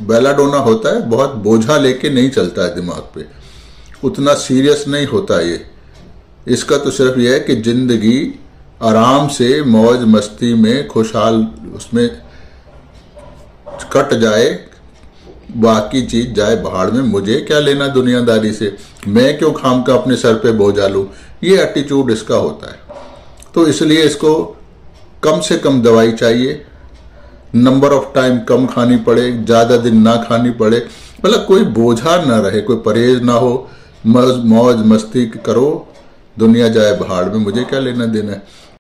Belladonna होता है, बहुत बोझा लेके नहीं चलता है दिमाग पे, उतना सीरियस नहीं होता ये। इसका तो सिर्फ यह है कि जिंदगी आराम से मौज मस्ती में खुशहाल उसमें कट जाए, बाकी चीज जाए भाड़ में, मुझे क्या लेना दुनियादारी से, मैं क्यों खाम का अपने सर पे बोझा लूं, ये एटीट्यूड इसका होता है। तो इसलिए इसको कम से कम दवाई चाहिए, नंबर ऑफ टाइम कम खानी पड़े, ज्यादा दिन ना खानी पड़े, मतलब कोई बोझा ना रहे, कोई परहेज ना हो, मौज मस्ती करो, दुनिया जाए भाड़ में, मुझे क्या लेना देना है।